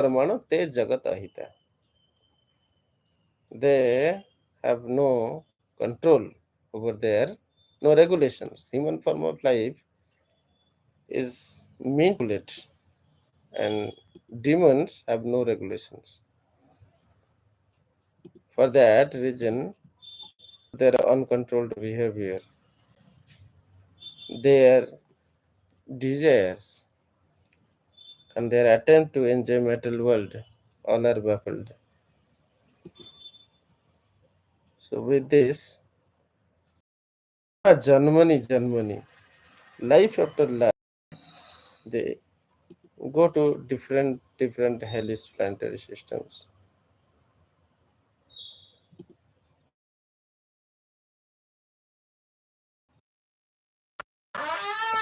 Parmanu te jagat ahita. They have no control over their, no regulations. Human form of life is meant to it, and demons have no regulations. For that reason, their uncontrolled behavior, their desires, and their attempt to enjoy material world, all are baffled. So with this, Janmani, life after life, they go to different hellish planetary systems.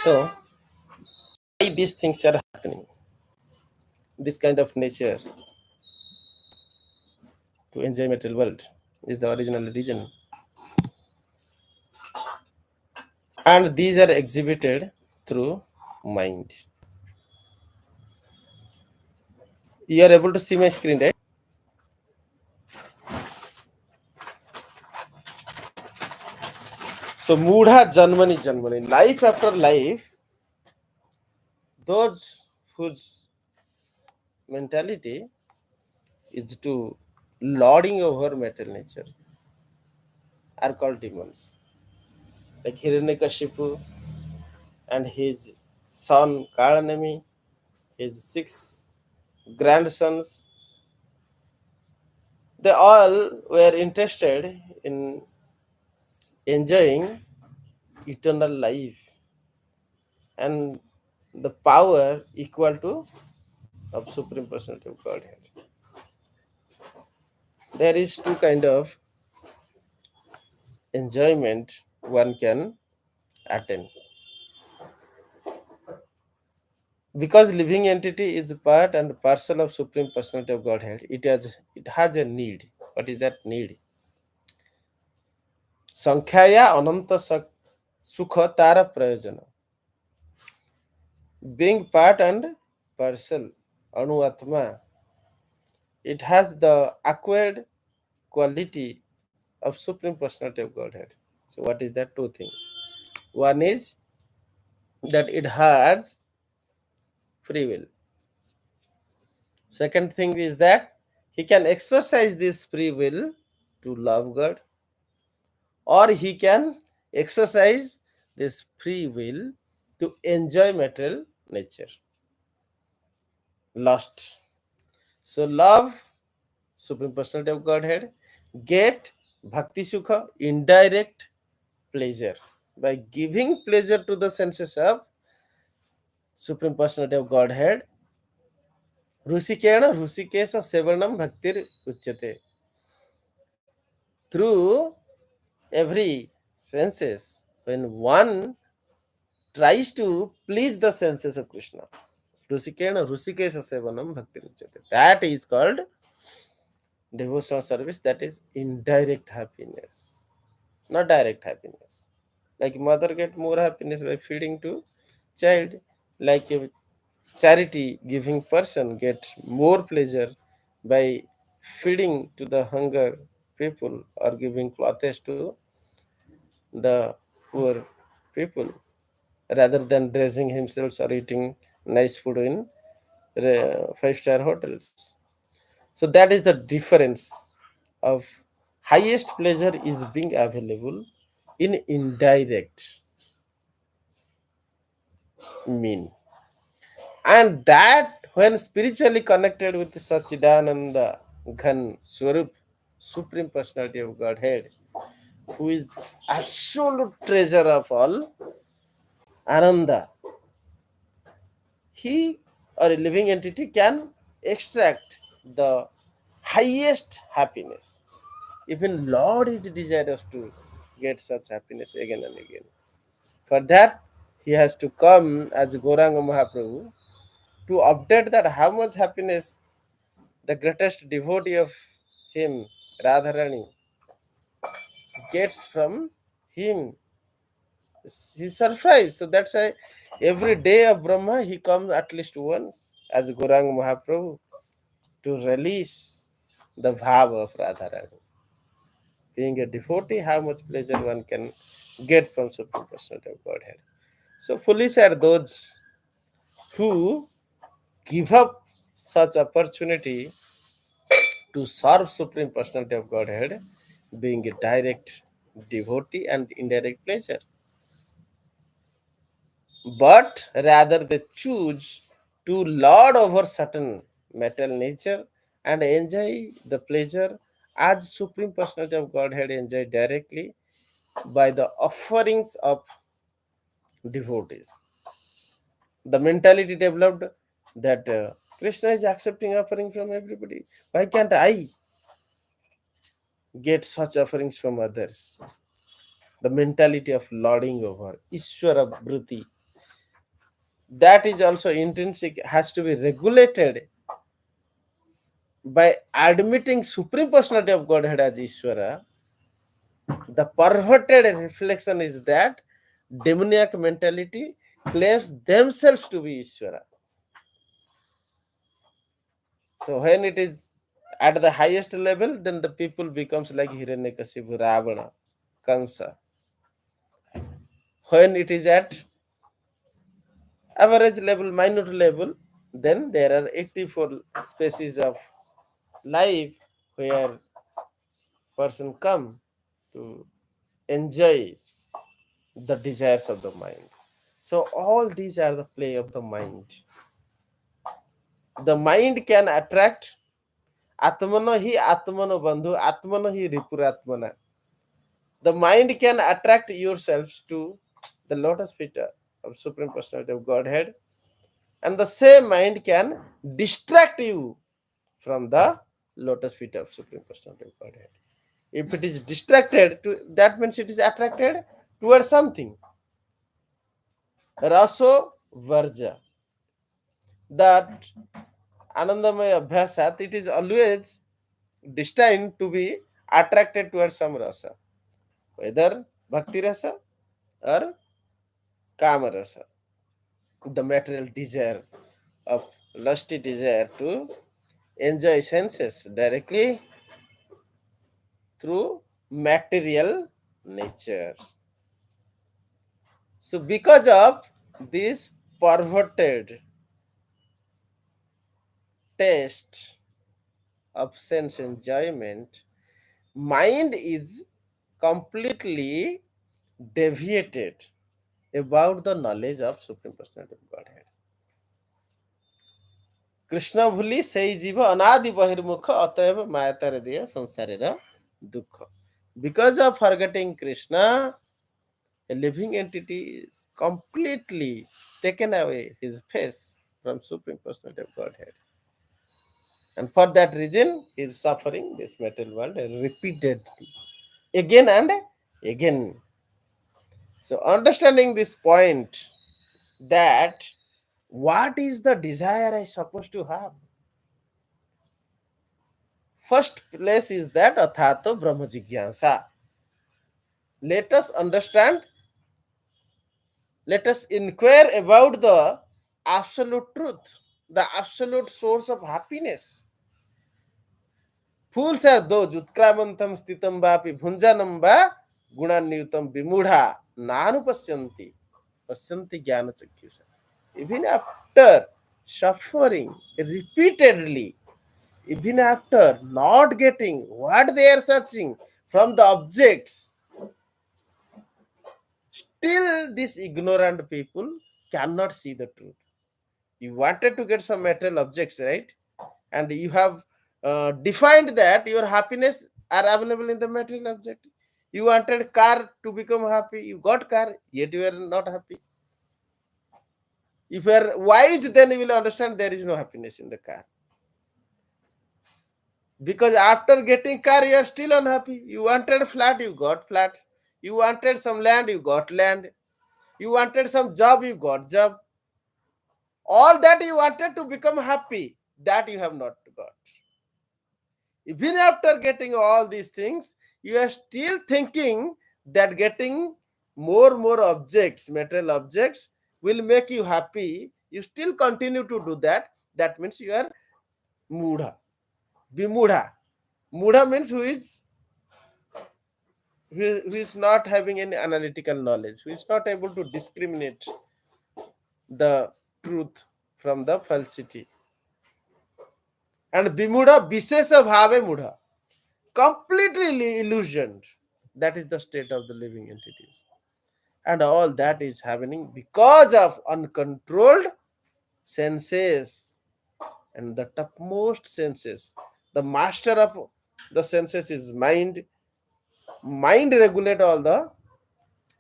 So why these things are happening? This kind of nature to enjoy material world is the original reason, and these are exhibited through mind. You are able to see my screen, right? So Mudha Janmani, life after life, those whose mentality is to lording over material nature are called demons. Like Hiranyakashipu and his son Kalanami, his 6 grandsons, they all were interested in enjoying eternal life and the power equal to of Supreme Personality of Godhead. There is two kind of enjoyment one can attain. Because living entity is part and parcel of Supreme Personality of Godhead, it has a need. What is that need? Sankhya ananta sukha tara prayojana. Being part and parcel, anu atma, it has the acquired quality of Supreme Personality of Godhead. So what is that two things? One is that it has free will. Second thing is that he can exercise this free will to love God, or he can exercise this free will to enjoy material nature. Lust. So love, Supreme Personality of Godhead, get Bhakti Sukha, indirect pleasure. By giving pleasure to the senses of Supreme Personality of Godhead, Rusikena Rusikesa Sevanam Bhaktir Uchyate. Through every senses, when one tries to please the senses of Krishna, Rusikena Rusikesa Sevanam Bhaktir Uchyate. That is called devotional service, that is indirect happiness, not direct happiness. Like mother get more happiness by feeding to child, like a charity giving person get more pleasure by feeding to the hunger people or giving clothes to the poor people rather than dressing himself or eating nice food in 5-star hotels. So that is the difference of highest pleasure is being available in indirect mean. And that when spiritually connected with Sachidananda Ghan Swarup, Supreme Personality of Godhead, who is absolute treasure of all, Ananda, he or a living entity can extract the highest happiness. Even Lord is desirous to get such happiness again and again. For that, he has to come as Gauranga Mahaprabhu to update that how much happiness the greatest devotee of him, Radharani, gets from him. He's surprised. So that's why every day of Brahma he comes at least once as Gauranga Mahaprabhu. to release the bhava of Radharani. Being a devotee, how much pleasure one can get from Supreme Personality of Godhead. So foolish are those who give up such opportunity to serve Supreme Personality of Godhead, being a direct devotee and indirect pleasure. But rather they choose to lord over certain material nature and enjoy the pleasure as Supreme Personality of Godhead enjoyed directly by the offerings of devotees. The mentality developed that Krishna is accepting offering from everybody. Why can't I get such offerings from others? The mentality of lording over, Ishwara Bhriti, that is also intrinsic, has to be regulated by admitting Supreme Personality of Godhead as Ishwara. The perverted reflection is that demoniac mentality claims themselves to be Ishwara. So when it is at the highest level, then the people becomes like Hiranyakashipu, Ravana, Kamsa. When it is at average level, minute level, then there are 84 species of life where person come to enjoy the desires of the mind. So all these are the play of the mind. The mind can attract Atmano hi Atmano Bandhu, Atmano hi Ripuratmana. The mind can attract yourselves to the lotus feet of Supreme Personality of Godhead, and the same mind can distract you from the lotus feet of Supreme Personality of Godhead. If it is distracted, that means it is attracted towards something. Raso Varja. That Anandamaya Abhyasat, it is always destined to be attracted towards some rasa, whether Bhakti rasa or Kama rasa, the material desire of lusty desire to enjoy senses directly through material nature. So, because of this perverted taste of sense enjoyment, mind is completely deviated about the knowledge of Supreme Personality of Godhead. Krishna ভুলি সেই জীব অনাদি বহির্মুখ অতএব মায়াতারে দিয়া সংসারের দুঃখ. Because of forgetting Krishna, a living entity is completely taken away his face from Supreme Personality of Godhead. And for that reason, he is suffering this material world repeatedly, again and again. So, understanding this point, that what is the desire I supposed to have? First place is that athato brahma jigyasa. Let us understand, let us inquire about the absolute truth, the absolute source of happiness. Fools are those utkramantam stitam vapi bhunjanam va gunanyutam vimudha nanu pasyanti jnana chakyusa. Even after suffering repeatedly, even after not getting what they are searching from the objects, still these ignorant people cannot see the truth. You wanted to get some material objects, right? And you have defined that your happiness are available in the material object. You wanted car to become happy, you got car, yet you are not happy. If you are wise, then you will understand there is no happiness in the car. Because after getting car, you are still unhappy. You wanted flat, you got flat. You wanted some land, you got land. You wanted some job, you got job. All that you wanted to become happy, that you have not got. Even after getting all these things, you are still thinking that getting more objects, material objects, will make you happy. You still continue to do that. That means you are mudha. Bimudha. Mudha means who is not having any analytical knowledge, who is not able to discriminate the truth from the falsity. And Bimudha, Bisesa Bhave Mudha, completely illusioned. That is the state of the living entities. And all that is happening because of uncontrolled senses. And the topmost senses, the master of the senses is mind. Mind regulate all the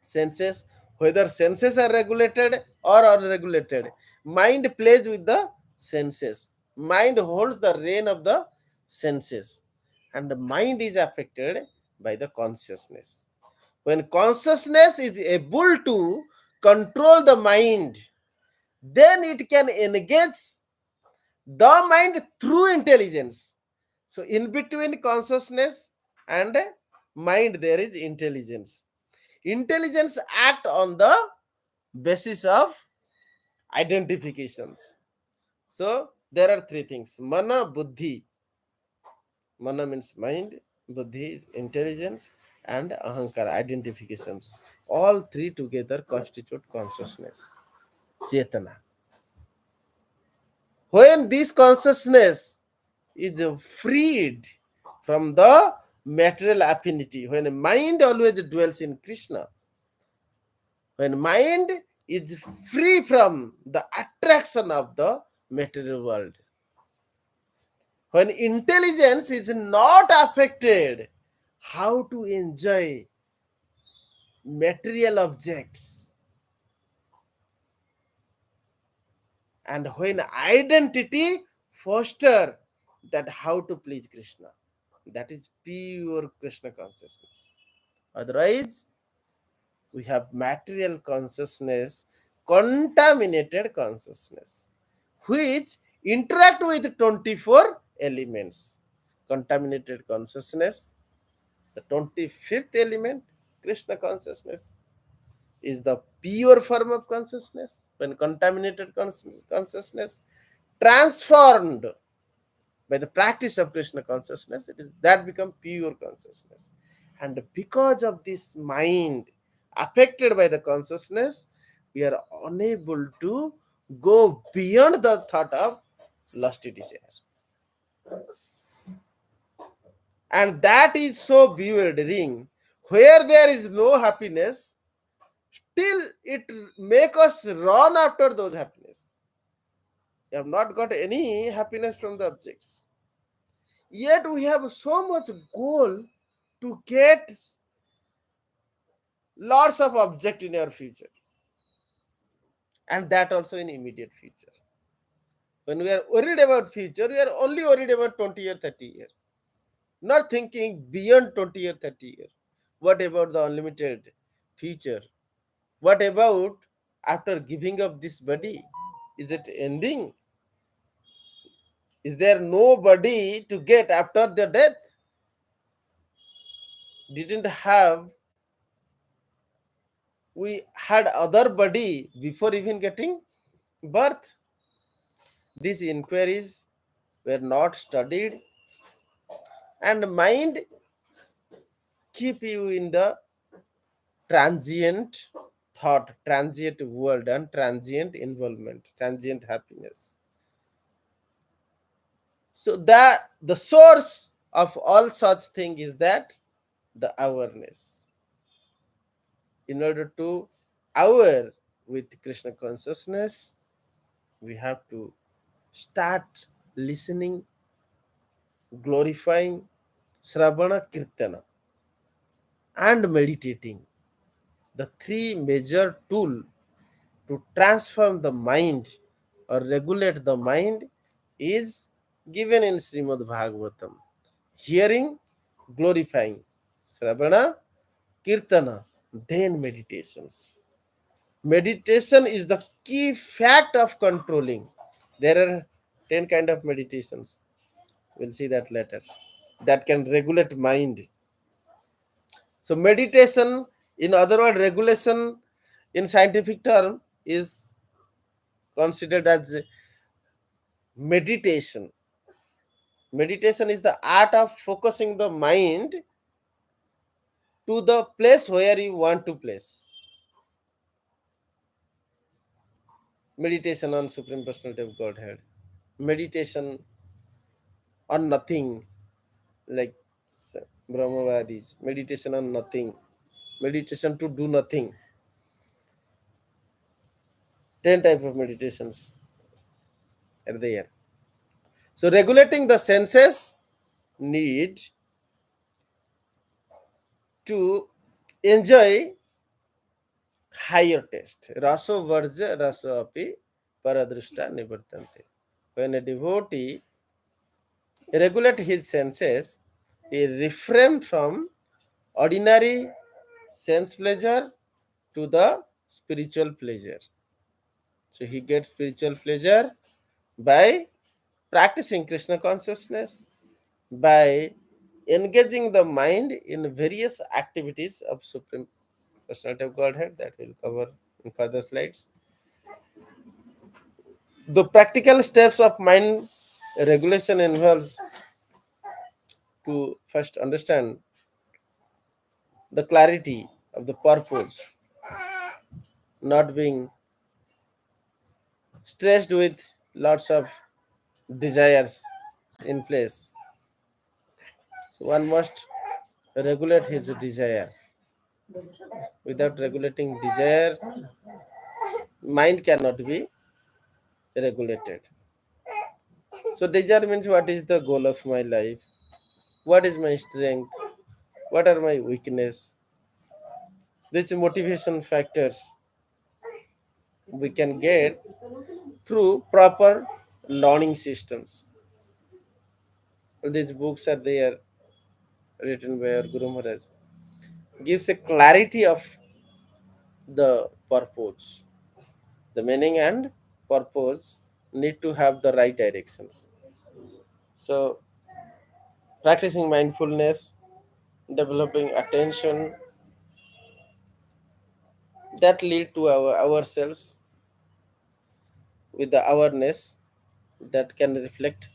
senses, whether senses are regulated or unregulated. Mind plays with the senses. Mind holds the reign of the senses, and the mind is affected by the consciousness. When consciousness is able to control the mind, then it can engage the mind through intelligence. So in between consciousness and mind there is intelligence. Intelligence act on the basis of identifications. So there are three things: mana, buddhi. Mana means mind, buddhi is intelligence, and ahankara, identifications. All three together constitute consciousness, chetana. When this consciousness is freed from the material affinity, when mind always dwells in Krishna, when mind is free from the attraction of the material world, when intelligence is not affected how to enjoy material objects, and when identity foster that how to please Krishna, that is pure Krishna consciousness. Otherwise we have material consciousness, contaminated consciousness, which interact with 24 elements. Contaminated consciousness, the 25th element, Krishna consciousness, is the pure form of consciousness. When contaminated consciousness transformed by the practice of Krishna consciousness, it is that become pure consciousness. And because of this mind affected by the consciousness, we are unable to go beyond the thought of lusty desire. And that is so bewildering. Where there is no happiness, still it make us run after those happiness. We have not got any happiness from the objects. Yet we have so much goal to get lots of object in our future, and that also in immediate future. When we are worried about future, we are only worried about 20 year, 30 year, not thinking beyond 20 year, 30 year. What about the unlimited future? What about after giving up this body? Is it ending? Is there nobody to get after the death? Didn't have we had other body before even getting birth? These inquiries were not studied, and mind keep you in the transient thought, transient world, and transient involvement, transient happiness. So that the source of all such thing is that the awareness. In order to aware with Krishna consciousness, we have to start listening, glorifying, Sravana Kirtana, and meditating. The three major tool to transform the mind or regulate the mind is given in Srimad Bhagavatam. Hearing, glorifying, Sravana, Kirtana, then meditations. Meditation is the key fact of controlling. There are 10 kind of meditations. We'll see that later. That can regulate mind. So meditation, in other words, regulation in scientific term is considered as meditation. Meditation is the art of focusing the mind to the place where you want to place. Meditation on Supreme Personality of Godhead. Meditation on nothing, like Brahmavadis. Meditation on nothing. Meditation to do nothing. 10 type of meditations are there. So regulating the senses need to enjoy higher taste. Raso varja raso api paradrushta nivartante. When a devotee regulate his senses, he refrain from ordinary sense pleasure to the spiritual pleasure. So he gets spiritual pleasure by practicing Krishna consciousness, by engaging the mind in various activities of Supreme Personality of Godhead that we'll cover in further slides. The practical steps of mind regulation involves to first understand the clarity of the purpose, not being stressed with lots of desires in place. So one must regulate his desire. Without regulating desire, mind cannot be regulated. So desire means what is the goal of my life? What is my strength? What are my weakness? These motivation factors we can get through proper learning systems. These books are there written by our Guru Maharaj. Gives a clarity of the purpose. The meaning and purpose need to have the right directions. So practicing mindfulness, developing attention, that lead to ourselves with the awareness that can reflect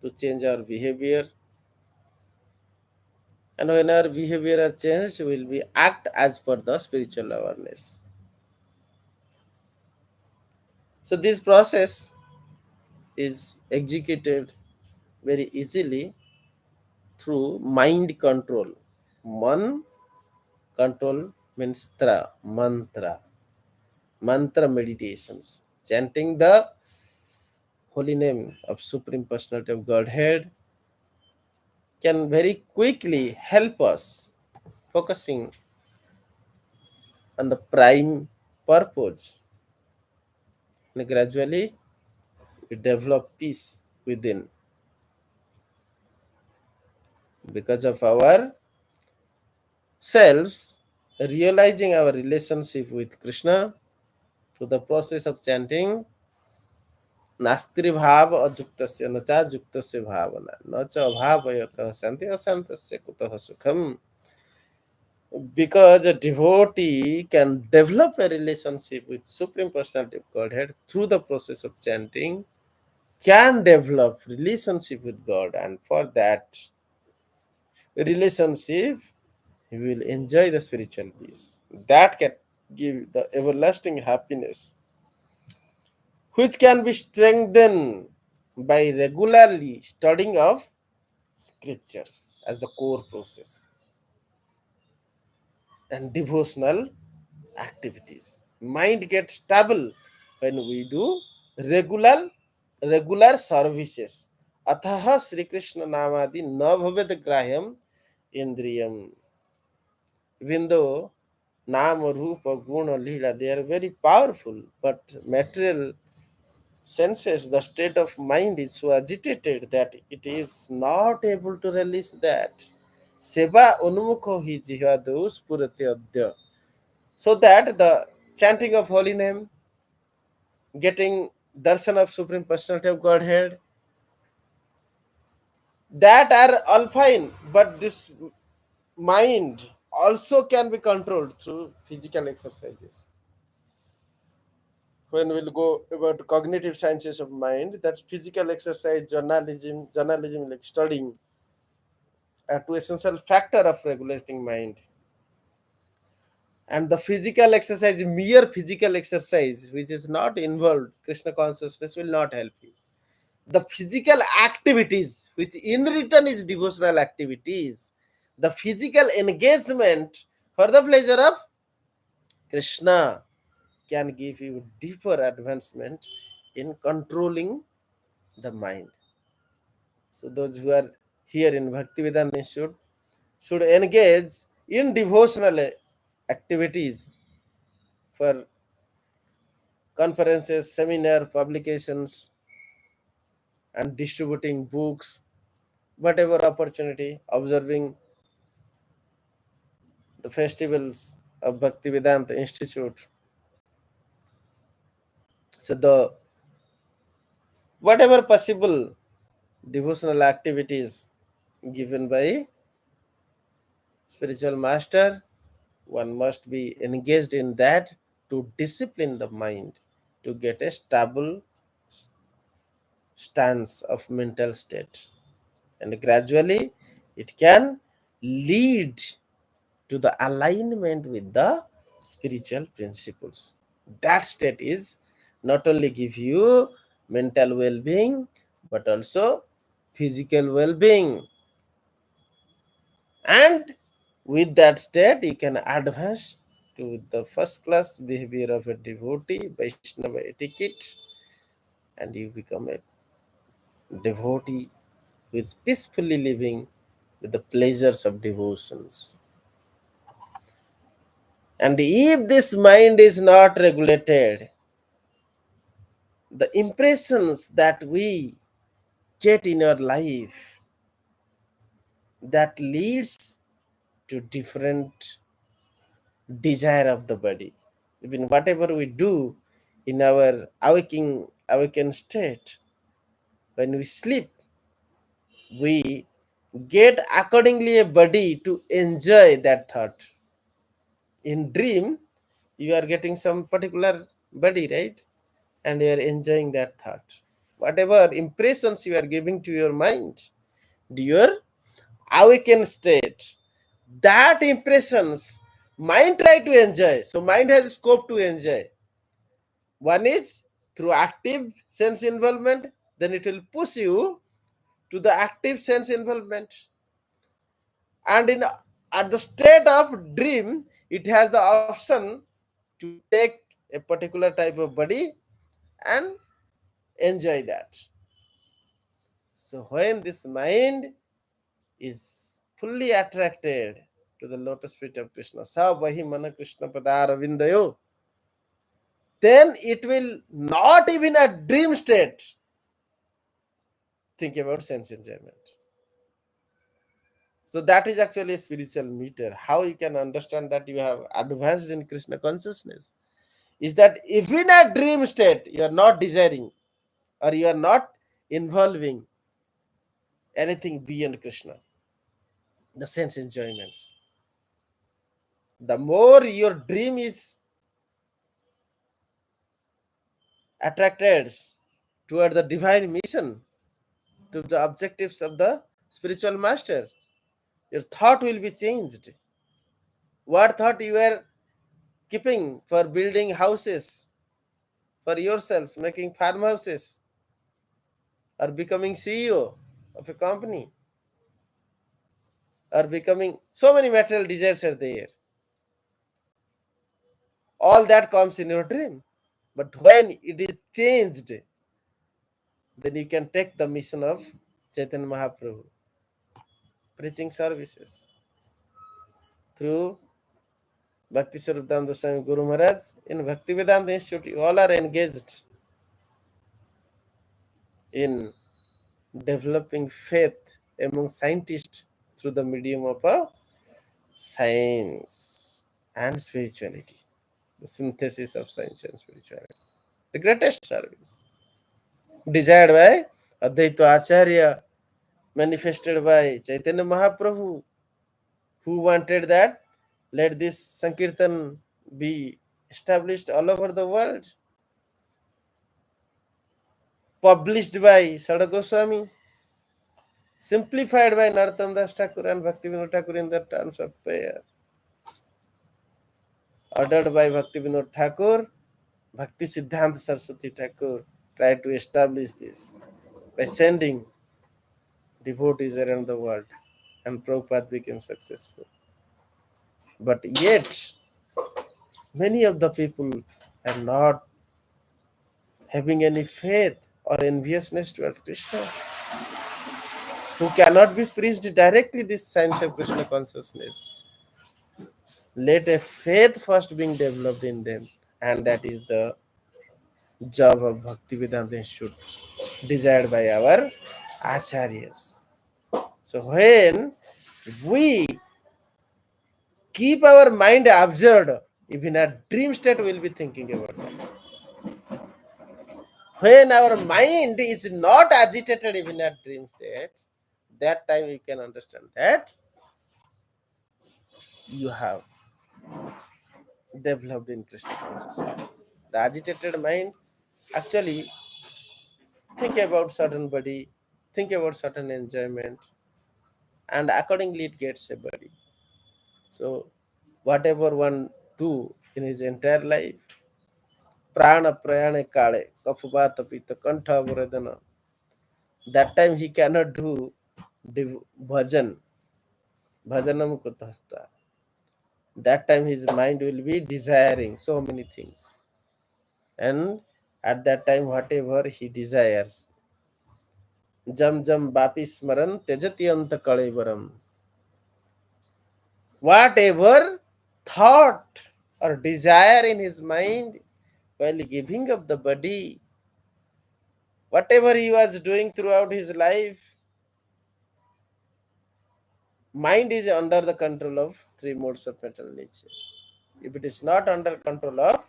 to change our behavior, and when our behavior are changed will be act as per the spiritual awareness. So this process is executed very easily through mind control. Man control means mantra meditations, chanting the holy name of Supreme Personality of Godhead can very quickly help us focusing on the prime purpose, and gradually we develop peace within because of our selves realizing our relationship with Krishna through the process of chanting नास्ति भाव अजुक्तस्य न चा जुक्तस्य भावना न च अभावयतः शांति अशांतस्य कुतः सुखम. Because a devotee can develop a relationship with Supreme Personality of Godhead through the process of chanting, can develop relationship with God, and for that relationship he will enjoy the spiritual peace that can give the everlasting happiness, which can be strengthened by regularly studying of scriptures as the core process and devotional activities. Mind gets stable when we do regular regular services. Atah Sri Krishna Namadi na bhavet grahyam indriyam. Even though Nama, Rupa, Guna, Lila, they are very powerful, but material senses, the state of mind is so agitated that it is not able to release that. Seva unmukho hi jihadu spurate adya. So that the chanting of holy name, getting darshan of Supreme Personality of Godhead, that are all fine, but this mind also can be controlled through physical exercises. when we'll go about cognitive sciences of mind, that's physical exercise, journalism like studying are two essential factor of regulating mind. And the physical exercise, mere physical exercise, which is not involved, Krishna consciousness will not help you. The physical activities, which in return is devotional activities, the physical engagement for the pleasure of Krishna can give you deeper advancement in controlling the mind. So those who are here in Bhaktivedanta Institute should engage in devotional activities for conferences, seminar, publications, and distributing books, whatever opportunity, observing the festivals of Bhaktivedanta Institute. So the whatever possible devotional activities given by spiritual master, one must be engaged in that to discipline the mind to get a stable stance of mental state, and gradually it can lead to the alignment with the spiritual principles. That state is not only give you mental well-being but also physical well-being, and with that state you can advance to the first class behavior of a devotee, Vaishnava etiquette, and you become a devotee who is peacefully living with the pleasures of devotions. And if this mind is not regulated, the impressions that we get in our life, that leads to different desire of the body. Even whatever we do in our awakened state, when we sleep, we get accordingly a body to enjoy that thought. In dream, you are getting some particular body, right? And you are enjoying that thought. Whatever impressions you are giving to your mind, to your awakened state, that impressions mind try to enjoy. So mind has scope to enjoy. One is through active sense involvement, then it will push you to the active sense involvement. And in at the state of dream, it has the option to take a particular type of body and enjoy that. So when this mind is fully attracted to the lotus feet of Krishna, Sa Vahi Mana Krishna Padara Vindayo, then it will not even a dream state think about sense enjoyment. So that is actually a spiritual meter. How you can understand that you have advanced in Krishna consciousness is that if in a dream state you are not desiring or you are not involving anything beyond Krishna, the sense enjoyments, the more your dream is attracted toward the divine mission, to the objectives of the spiritual master, your thought will be changed. What thought you were keeping for building houses for yourselves, making farmhouses, or becoming CEO of a company, or becoming so many material desires are there. All that comes in your dream. But when it is changed, then you can take the mission of Chaitanya Mahaprabhu, preaching services through Bhakti Swarup Swami Guru Maharaj. In Bhaktivedanta Institute, you all are engaged in developing faith among scientists through the medium of a science and spirituality, the synthesis of science and spirituality, the greatest service desired by Advaita Acharya, manifested by Chaitanya Mahaprabhu, who wanted that let this Sankirtan be established all over the world. published by Sada Goswami, simplified by Narottam Das Thakur and Bhaktivinoda Thakur in the terms of prayer, ordered by Bhaktivinoda Thakur. Bhakti Siddhanta Saraswati Thakur tried to establish this by sending devotees around the world, and Prabhupada became successful. But yet, many of the people are not having any faith or enviousness toward Krishna, who cannot be preached directly this science of Krishna consciousness. Let a faith first being developed in them, and that is the job of Bhaktivedanta Institute, desired by our acharyas. So when we keep our mind absorbed, even a dream state will be thinking about that. When our mind is not agitated even at dream state, that time you can understand that you have developed in Krishna consciousness. The agitated mind actually think about certain body, think about certain enjoyment, and accordingly it gets a body. So whatever one do in his entire life, prana prayane kale, kapubata pita kantha varadana, that time he cannot do bhajan, bhajanam kutastha. That time his mind will be desiring so many things, and at that time whatever he desires, jam jam bapi smaran tejati anta kalevaram, whatever thought or desire in his mind while giving up the body, whatever he was doing throughout his life, mind is under the control of three modes of mental nature. If it is not under control of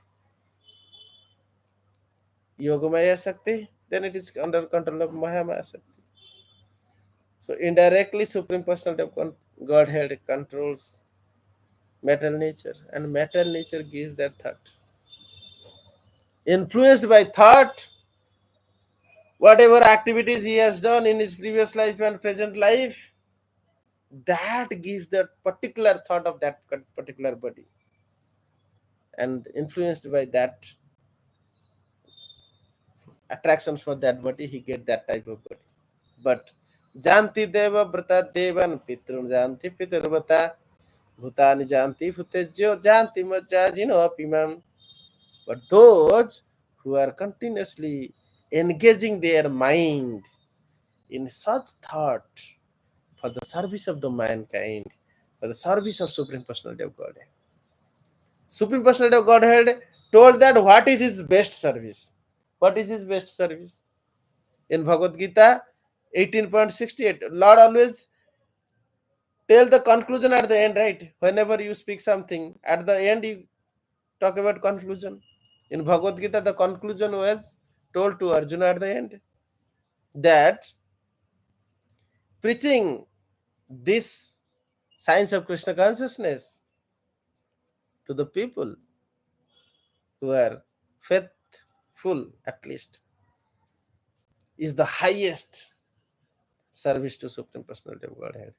Yogamaya Sakti, then it is under control of Mahamaya Sakti. So indirectly, Supreme Personality of Godhead controls metal nature, and metal nature gives that thought. Influenced by thought, whatever activities he has done in his previous life and present life, that gives that particular thought of that particular body. And influenced by that attractions for that body, he get that type of body. But Janti Deva Brata Devan Pitrun Janti Pitrvata Bhutani Janti Bhutejo Janti Majajino Pimam. But those who are continuously engaging their mind in such thought for the service of the mankind, for the service of Supreme Personality of Godhead. Supreme Personality of Godhead told that what is his best service? What is his best service? In Bhagavad Gita 18.68, Lord always tell the conclusion at the end, right? Whenever you speak something, at the end you talk about conclusion. In Bhagavad Gita, the conclusion was told to Arjuna at the end, that preaching this science of Krishna consciousness to the people who are faithful, at least, is the highest service to Supreme Personality of Godhead.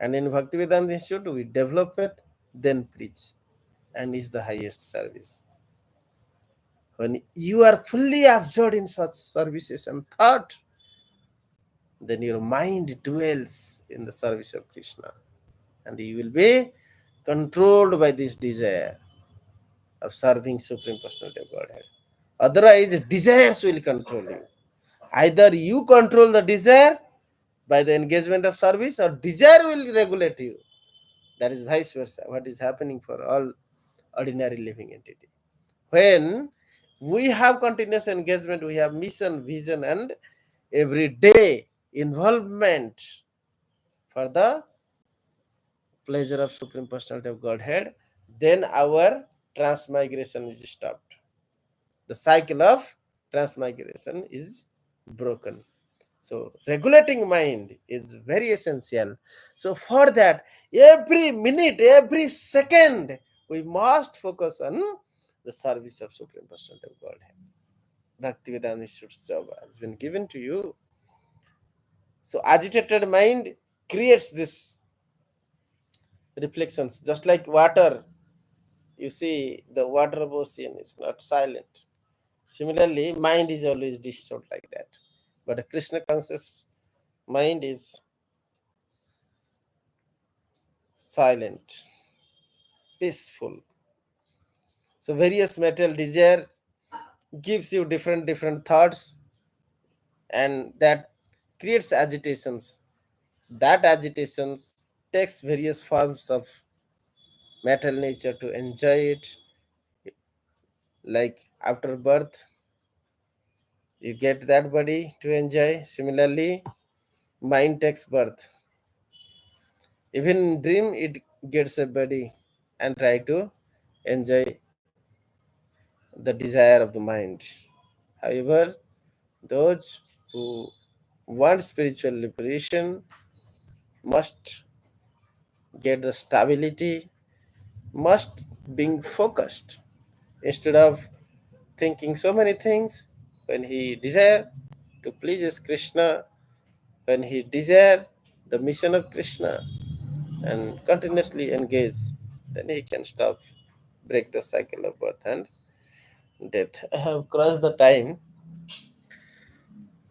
And in Bhaktivedanta Institute, we develop faith, then preach, and is the highest service. When you are fully absorbed in such services and thought, then your mind dwells in the service of Krishna, and you will be controlled by this desire of serving Supreme Personality of Godhead. Otherwise, desires will control you. Either you control the desire by the engagement of service, or desire will regulate you. That is vice versa, what is happening for all ordinary living entity. When we have continuous engagement, we have mission, vision, and everyday involvement for the pleasure of Supreme Personality of Godhead, then our transmigration is stopped. The cycle of transmigration is broken. So regulating mind is very essential. So for that, every minute, every second, we must focus on the service of Supreme Personality of Godhead. Bhaktivedanta Institute's job has been given to you. So agitated mind creates this reflections, just like water. You see, the water of ocean is not silent. Similarly, mind is always disturbed like that. But a Krishna conscious mind is silent, peaceful. So various material desire gives you different thoughts, and that creates agitations. That agitations takes various forms of material nature to enjoy it. Like after birth, you get that body to enjoy. Similarly, mind takes birth. Even in dream, it gets a body and try to enjoy the desire of the mind. However, those who want spiritual liberation must get the stability, must being focused instead of thinking so many things. When he desire to please his Krishna, when he desire the mission of Krishna and continuously engage, then he can stop, break the cycle of birth and death. I have crossed the time.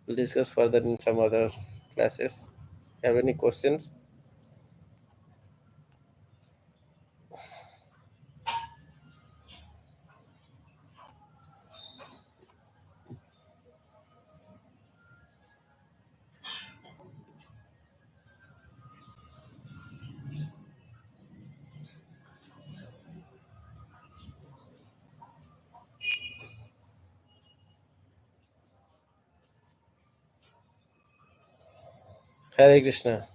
We'll discuss further in some other classes. Have any questions? Hare Krishna.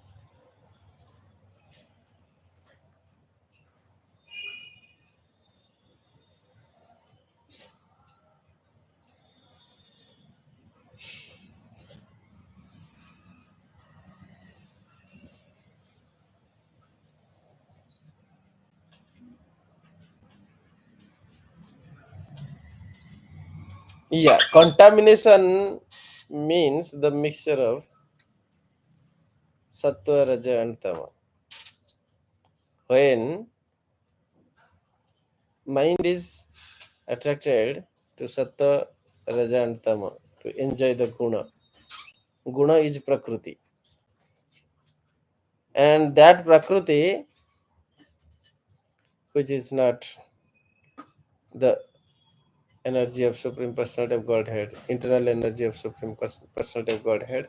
Yeah, contamination means the mixture of sattva, raja, and tama. When mind is attracted to sattva, raja, and tama to enjoy the guna. Guna is prakriti, and that prakriti, which is not the energy of Supreme Personality of Godhead, internal energy of Supreme Personality of Godhead,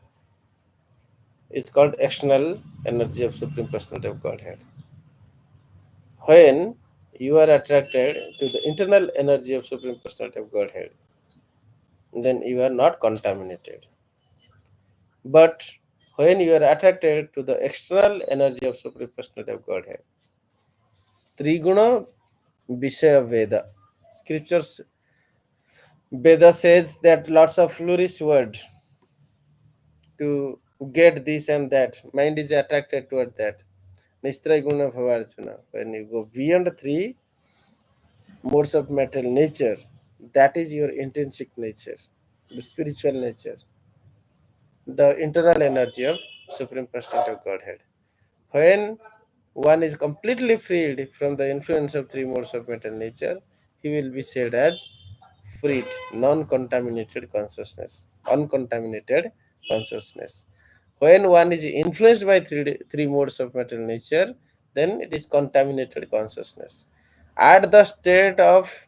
is called external energy of Supreme Personality of Godhead. When you are attracted to the internal energy of Supreme Personality of Godhead, then you are not contaminated. But when you are attracted to the external energy of Supreme Personality of Godhead, Triguna Vishaya Veda. Scriptures Veda says that lots of flourish word to get this and that. Mind is attracted toward that. Nishtray Guna Bhavarjuna. When you go beyond three modes of material nature, that is your intrinsic nature, the spiritual nature, the internal energy of Supreme Personality of Godhead. When one is completely freed from the influence of three modes of material nature, he will be said as freed, non-contaminated consciousness, uncontaminated consciousness. When one is influenced by three modes of material nature, then it is contaminated consciousness. At the state of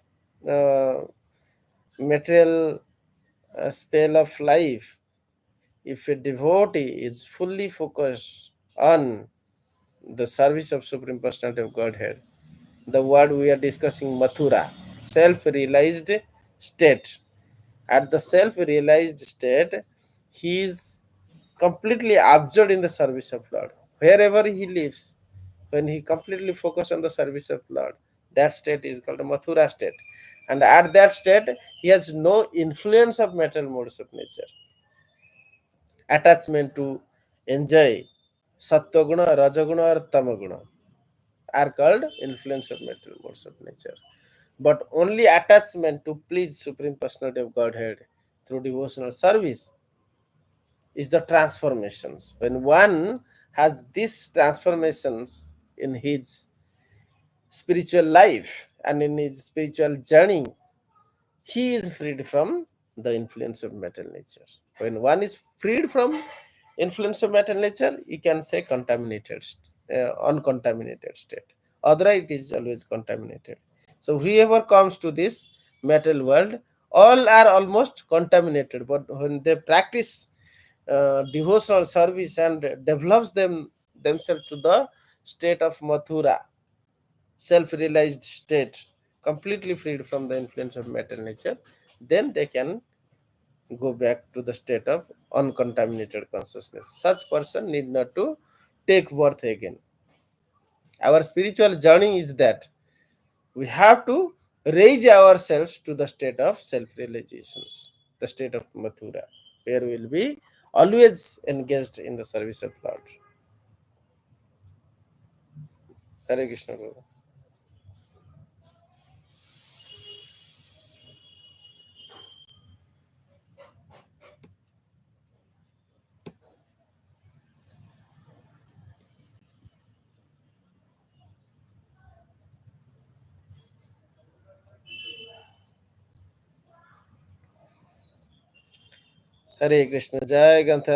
uh, material spell of life, if a devotee is fully focused on the service of Supreme Personality of Godhead, the word we are discussing, Mathura, self realized state. At the self realized state, he is completely absorbed in the service of Lord. Wherever he lives, when he completely focus on the service of Lord, that state is called a Mathura state. And at that state, he has no influence of material modes of nature, attachment to enjoy sattva rajaguna or tamaguna are called influence of material modes of nature. But only attachment to please Supreme Personality of Godhead, through devotional service is the transformations. When one has these transformations in his spiritual life and in his spiritual journey, he is freed from the influence of material nature. When one is freed from influence of material nature, you can say contaminated, uncontaminated state. Otherwise, it is always contaminated. So whoever comes to this material world, all are almost contaminated. But when they practice devotional service and develops themselves to the state of Mathura, self-realized state, completely freed from the influence of material nature, then they can go back to the state of uncontaminated consciousness. Such person need not to take birth again. Our spiritual journey is that we have to raise ourselves to the state of self-realizations, the state of Mathura, where we will be always engaged in the service of Lord. Hare Krishna. Guru. Hare Krishna. Jai Gantha.